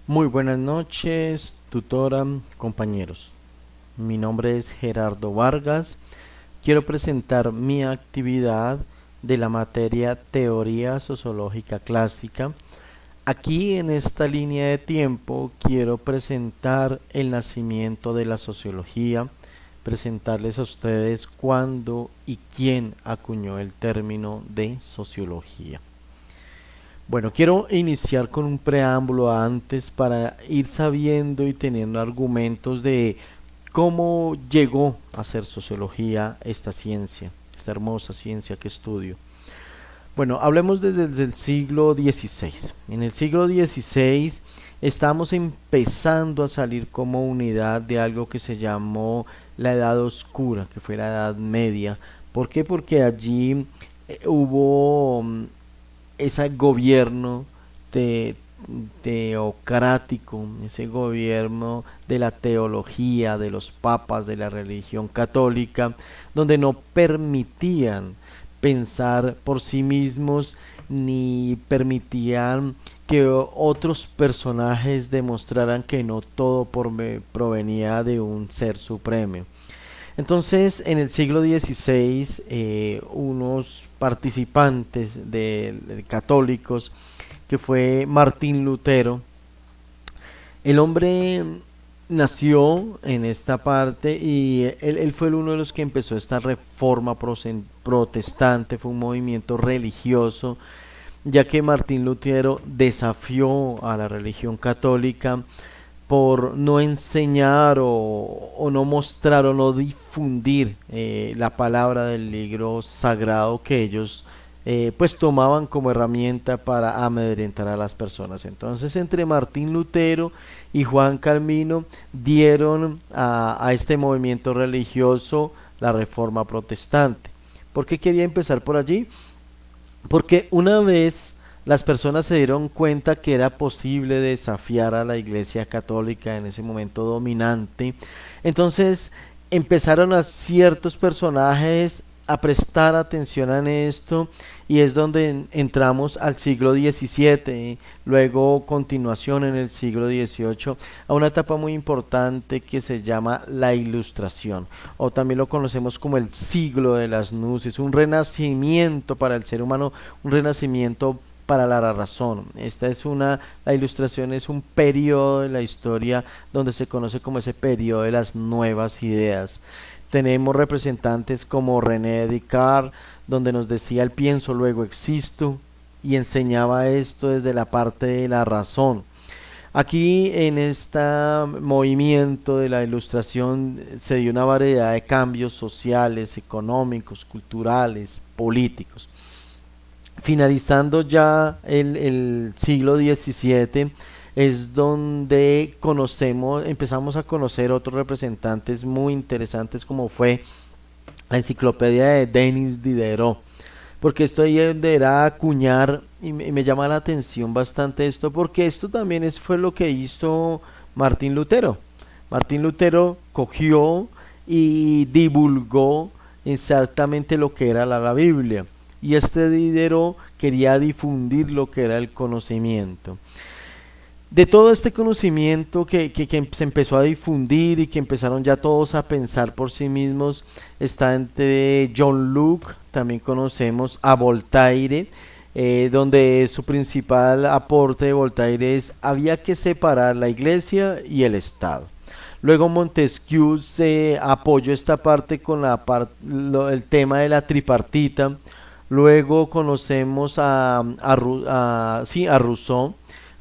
Muy buenas noches, tutora, compañeros. Mi nombre es Gerardo Vargas. Quiero presentar mi actividad de la materia Teoría Sociológica Clásica. Aquí en esta línea de tiempo quiero presentar el nacimiento de la sociología, presentarles a ustedes cuándo y quién acuñó el término de sociología. Bueno, quiero iniciar con un preámbulo antes para ir sabiendo y teniendo argumentos de cómo llegó a ser sociología esta ciencia, esta hermosa ciencia que estudio. Bueno, hablemos desde el siglo XVI. En el siglo XVI estamos empezando a salir como unidad de algo que se llamó la Edad Oscura, que fue la Edad Media. ¿Por qué? Porque allí hubo ese gobierno te- teocrático, ese gobierno de la teología, de los papas, de la religión católica, donde no permitían pensar por sí mismos ni permitían que otros personajes demostraran que no todo provenía de un ser supremo. Entonces, en el siglo XVI, unos participantes de católicos, que fue Martín Lutero, el hombre nació en esta parte y él fue uno de los que empezó esta reforma protestante, fue un movimiento religioso, ya que Martín Lutero desafió a la religión católica por no enseñar o no mostrar o no difundir la palabra del libro sagrado que ellos pues tomaban como herramienta para amedrentar a las personas. Entonces entre Martín Lutero y Juan Calvino dieron a este movimiento religioso la Reforma Protestante. ¿Por qué quería empezar por allí? Porque una vez las personas se dieron cuenta que era posible desafiar a la Iglesia Católica en ese momento dominante, entonces empezaron a ciertos personajes a prestar atención a esto y es donde entramos al siglo XVII, luego continuación en el siglo XVIII, a una etapa muy importante que se llama la Ilustración, o también lo conocemos como el siglo de las nuces, un renacimiento para el ser humano, un renacimiento para la razón. La ilustración es un periodo de la historia donde se conoce como ese periodo de las nuevas ideas. Tenemos representantes como René Descartes, donde nos decía el pienso, luego existo, y enseñaba esto desde la parte de la razón. Aquí en este movimiento de la ilustración se dio una variedad de cambios sociales, económicos, culturales, políticos. Finalizando ya el siglo XVII es donde empezamos a conocer otros representantes muy interesantes como fue la enciclopedia de Denis Diderot, porque esto ahí era acuñar y me llama la atención bastante esto, porque esto también fue lo que hizo Martín Lutero. Martín Lutero cogió y divulgó exactamente lo que era la Biblia, y este Diderot quería difundir lo que era el conocimiento. De todo este conocimiento que se empezó a difundir y que empezaron ya todos a pensar por sí mismos, está entre John Locke, también conocemos a Voltaire, donde su principal aporte de Voltaire es había que separar la iglesia y el Estado. Luego Montesquieu se apoyó esta parte con el tema de la tripartita. Luego conocemos a Rousseau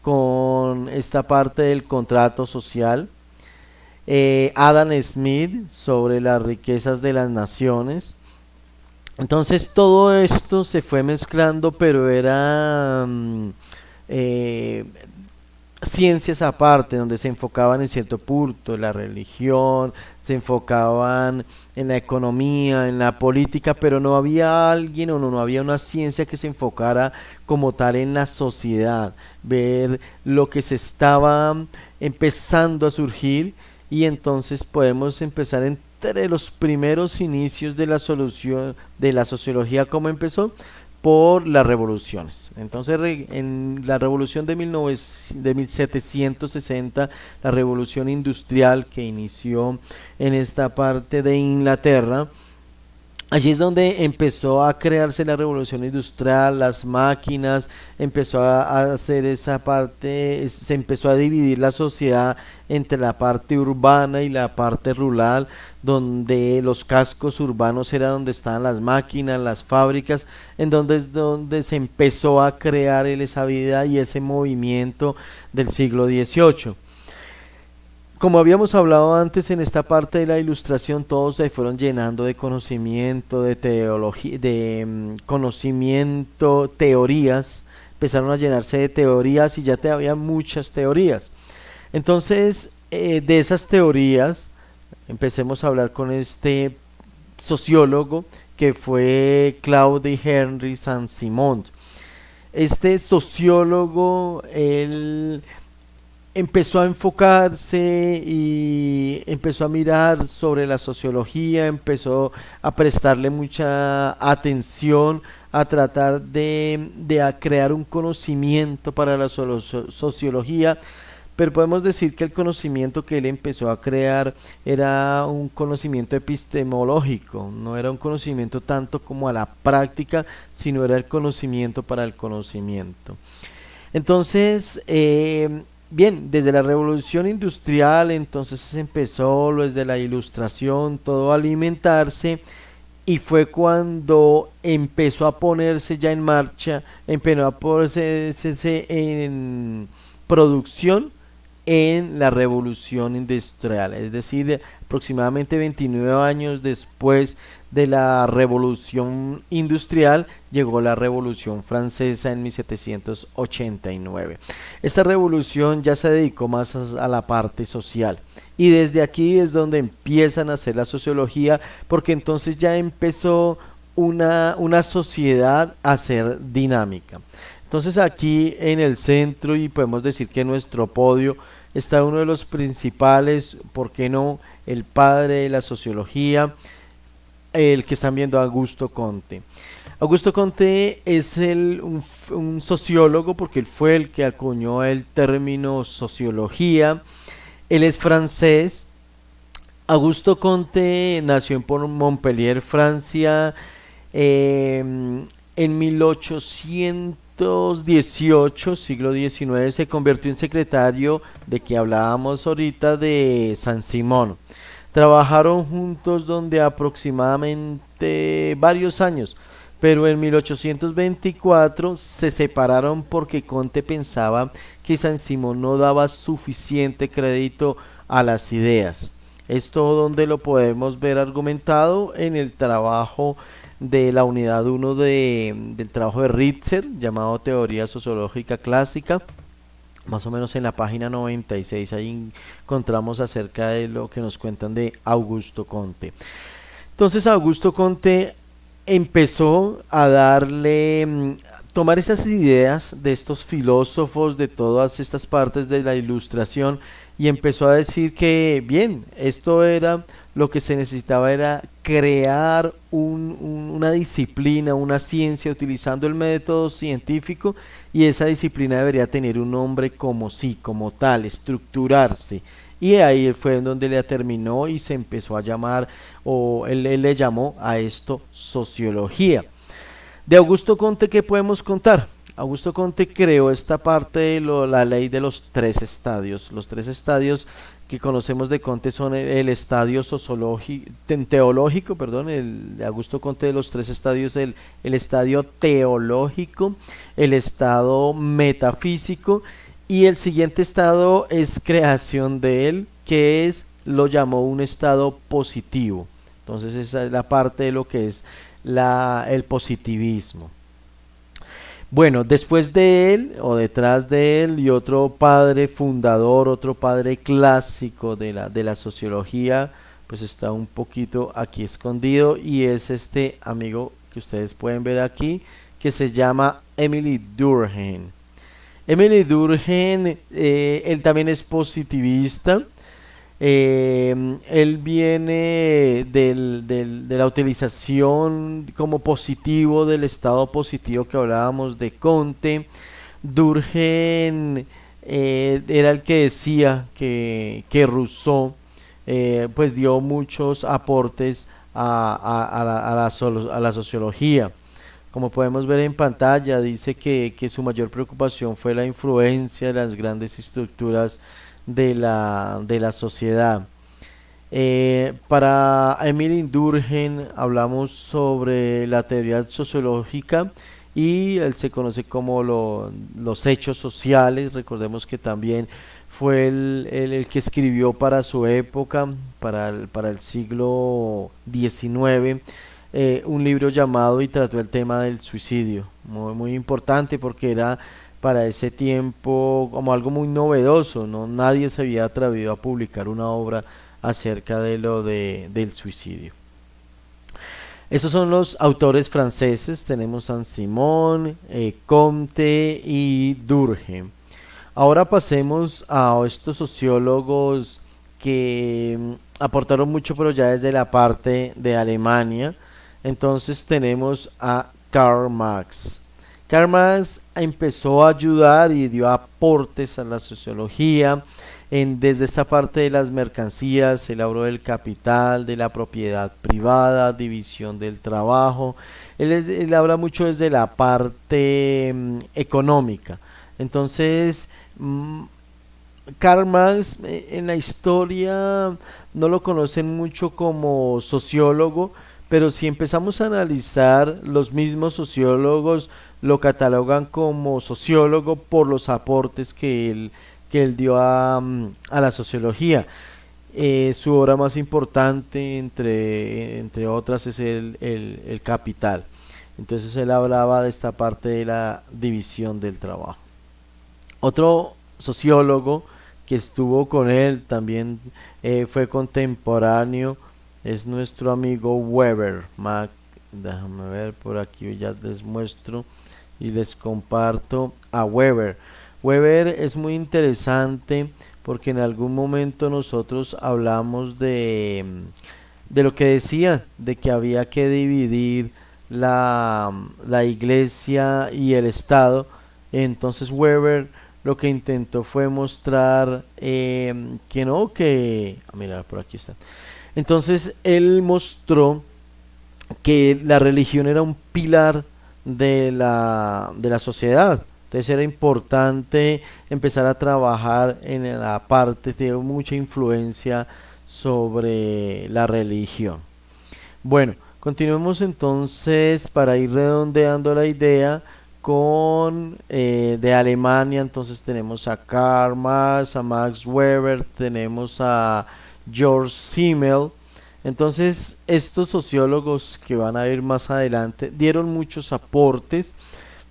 con esta parte del contrato social. Adam Smith sobre las riquezas de las naciones. Entonces todo esto se fue mezclando, pero era eh, ciencias aparte, donde se enfocaban en cierto punto, en la religión, se enfocaban en la economía, en la política, pero no había alguien o no había una ciencia que se enfocara como tal en la sociedad, ver lo que se estaba empezando a surgir y entonces podemos empezar entre los primeros inicios de la solución de la sociología, ¿cómo empezó? por las revoluciones. Entonces, en la revolución de 1760, la revolución industrial que inició en esta parte de Inglaterra, allí es donde empezó a crearse la revolución industrial, las máquinas, empezó a hacer esa parte, se empezó a dividir la sociedad entre la parte urbana y la parte rural, donde los cascos urbanos eran donde estaban las máquinas, las fábricas, en donde es donde se empezó a crear esa vida y ese movimiento del siglo XVIII. Como habíamos hablado antes en esta parte de la ilustración, todos se fueron llenando de conocimiento, de teología, de conocimiento, teorías, empezaron a llenarse de teorías y ya había muchas teorías. Entonces, de esas teorías, empecemos a hablar con este sociólogo que fue Claude Henry Saint-Simon. Este sociólogo, él empezó a enfocarse y empezó a mirar sobre la sociología, empezó a prestarle mucha atención, a tratar de crear un conocimiento para la sociología, pero podemos decir que el conocimiento que él empezó a crear era un conocimiento epistemológico, no era un conocimiento tanto como a la práctica, sino era el conocimiento para el conocimiento. Entonces, bien, desde la revolución industrial, entonces empezó lo desde la ilustración, todo a alimentarse, y fue cuando empezó a ponerse ya en marcha, empezó a ponerse en producción en la revolución industrial, es decir, aproximadamente 29 años después de la revolución industrial llegó la revolución francesa en 1789. Esta revolución ya se dedicó más a la parte social y desde aquí es donde empiezan a hacer la sociología, porque entonces ya empezó una sociedad a ser dinámica. Entonces aquí en el centro, y podemos decir que en nuestro podio está uno de los principales, ¿por qué no?, el padre de la sociología, el que están viendo, Augusto Comte. Augusto Comte es un sociólogo, porque él fue el que acuñó el término sociología. Él es francés. Augusto Comte nació en Montpellier, Francia, en 1818, siglo XIX, se convirtió en secretario de que hablábamos ahorita de Saint-Simon. Trabajaron juntos donde aproximadamente varios años, pero en 1824 se separaron porque Comte pensaba que Saint-Simon no daba suficiente crédito a las ideas. Esto donde lo podemos ver argumentado en el trabajo de la unidad 1 del trabajo de Ritzer, llamado Teoría Sociológica Clásica, más o menos en la página 96, ahí encontramos acerca de lo que nos cuentan de Augusto Comte. Entonces Augusto Comte empezó a tomar esas ideas de estos filósofos, de todas estas partes de la ilustración, y empezó a decir que, bien, esto era lo que se necesitaba, era crear una disciplina, una ciencia utilizando el método científico, y esa disciplina debería tener un nombre como sí, como tal, estructurarse. Y ahí fue en donde le terminó y se empezó a llamar, o él le llamó a esto sociología. De Augusto Comte, ¿qué podemos contar? Augusto Comte creó esta parte de la ley de los tres estadios. Los tres estadios que conocemos de Comte son el estadio teológico, perdón, el de Augusto Comte, de los tres estadios, el estadio teológico, el estado metafísico, y el siguiente estado es creación de él, que lo llamó un estado positivo. Entonces esa es la parte de lo que es el positivismo. Bueno, después de él o detrás de él, y otro padre fundador, otro padre clásico de la sociología, pues está un poquito aquí escondido, y es este amigo que ustedes pueden ver aquí, que se llama Émile Durkheim. Émile Durkheim, él también es positivista. Él viene de la utilización como positivo del estado positivo que hablábamos de Comte. Durkheim era el que decía que Rousseau pues dio muchos aportes a la sociología. Como podemos ver en pantalla, dice que su mayor preocupación fue la influencia de las grandes estructuras de la sociedad. Para Emily Durkheim hablamos sobre la teoría sociológica y él se conoce como los hechos sociales. Recordemos que también fue el que escribió para su época, para el siglo XIX, un libro llamado y trató el tema del suicidio. Muy, muy importante porque era para ese tiempo como algo muy novedoso, ¿no? Nadie se había atrevido a publicar una obra acerca del suicidio. Estos son los autores franceses, tenemos Saint-Simon, Comte y Durkheim. Ahora pasemos a estos sociólogos que aportaron mucho, pero ya desde la parte de Alemania. Entonces tenemos a Karl Marx. Karl Marx empezó a ayudar y dio aportes a la sociología desde esta parte de las mercancías. Él habló del capital, de la propiedad privada, división del trabajo. Él habla mucho desde la parte económica. Entonces, mm, Karl Marx en la historia no lo conocen mucho como sociólogo, pero si empezamos a analizar, los mismos sociólogos lo catalogan como sociólogo por los aportes que él dio a la sociología. Su obra más importante, entre otras, es el Capital. Entonces él hablaba de esta parte de la división del trabajo. Otro sociólogo que estuvo con él también fue contemporáneo, es nuestro amigo Weber. Déjame ver por aquí, ya les muestro y les comparto a Weber. Weber es muy interesante porque en algún momento nosotros hablamos de lo que decía, de que había que dividir la iglesia y el Estado. Entonces Weber lo que intentó fue mostrar que no, mira, por aquí está. Entonces él mostró que la religión era un pilar de la sociedad. Entonces era importante empezar a trabajar en la parte de mucha influencia sobre la religión. Bueno, continuemos entonces para ir redondeando la idea con de Alemania. Entonces tenemos a Karl Marx, a Max Weber, tenemos a George Simmel. Entonces estos sociólogos que van a ir más adelante dieron muchos aportes,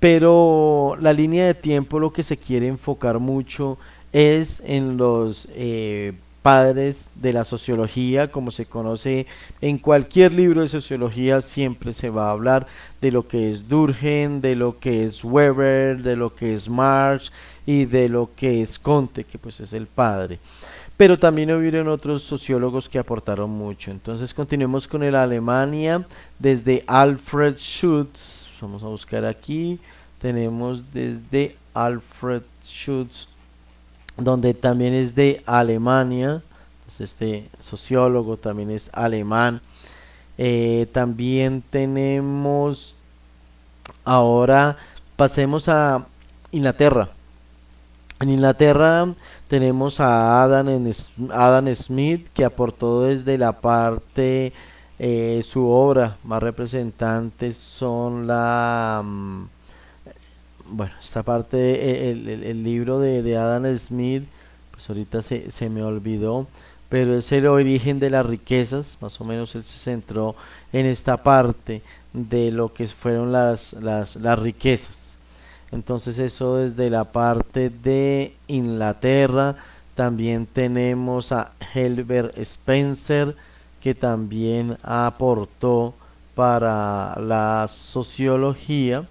pero la línea de tiempo lo que se quiere enfocar mucho es en los padres de la sociología, como se conoce en cualquier libro de sociología, siempre se va a hablar de lo que es Durkheim, de lo que es Weber, de lo que es Marx y de lo que es Comte, que pues es el padre. Pero también hubieron otros sociólogos que aportaron mucho. Entonces continuemos con el Alemania desde Alfred Schutz. Vamos a buscar aquí. Tenemos desde Alfred Schutz, donde también es de Alemania. Pues este sociólogo también es alemán. También tenemos, ahora pasemos a Inglaterra. En Inglaterra tenemos a Adam Smith, que aportó desde la parte, su obra más representante son bueno, esta parte, el libro de Adam Smith, pues ahorita se me olvidó, pero es el origen de las riquezas. Más o menos él se centró en esta parte de lo que fueron las riquezas. Entonces eso desde la parte de Inglaterra. También tenemos a Herbert Spencer, que también aportó para la sociología.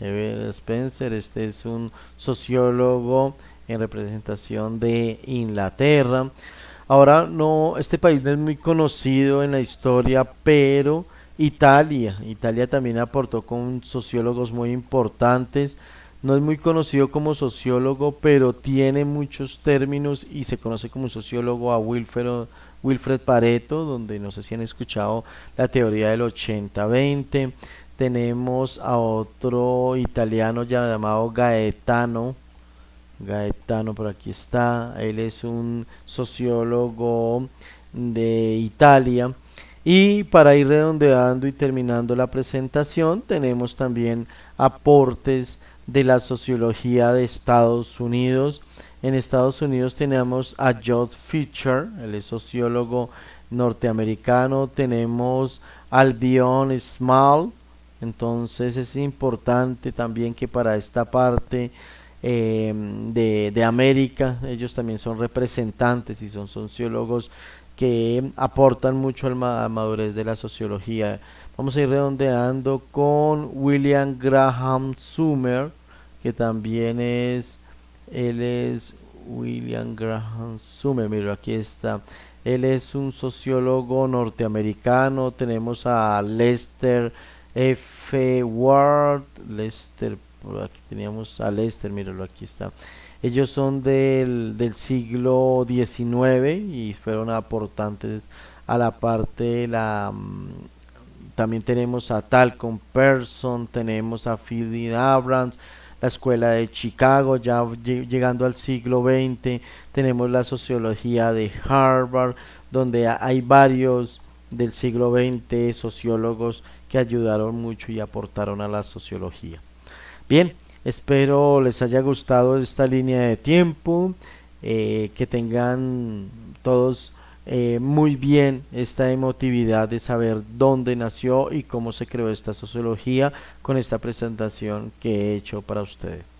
Herbert Spencer, este es un sociólogo en representación de Inglaterra. Ahora no, este país no es muy conocido en la historia, pero Italia también aportó con sociólogos muy importantes. No es muy conocido como sociólogo, pero tiene muchos términos y se conoce como sociólogo a Wilfred Pareto, donde no sé si han escuchado la teoría del 80-20. Tenemos a otro italiano llamado Gaetano, por aquí está. Él es un sociólogo de Italia. Y para ir redondeando y terminando la presentación, tenemos también aportes de la sociología de Estados Unidos. En Estados Unidos tenemos a George Fisher, él es sociólogo norteamericano. Tenemos Albion Small. Entonces es importante también que para esta parte de América, ellos también son representantes y son sociólogos que aportan mucho al a madurez de la sociología. Vamos a ir redondeando con William Graham Sumer, que también él es William Graham Sumer, mira, aquí está. Él es un sociólogo norteamericano. Tenemos a Lester F. Ward, Lester, por aquí teníamos a Lester, míralo, aquí está. Ellos son del siglo XIX y fueron aportantes a la parte de la... también tenemos a Talcott Person, tenemos a Philip Abrams, la escuela de Chicago, ya llegando al siglo XX, tenemos la sociología de Harvard, donde hay varios del siglo XX sociólogos que ayudaron mucho y aportaron a la sociología. Bien, espero les haya gustado esta línea de tiempo, que tengan todos muy bien esta emotividad de saber dónde nació y cómo se creó esta sociología con esta presentación que he hecho para ustedes.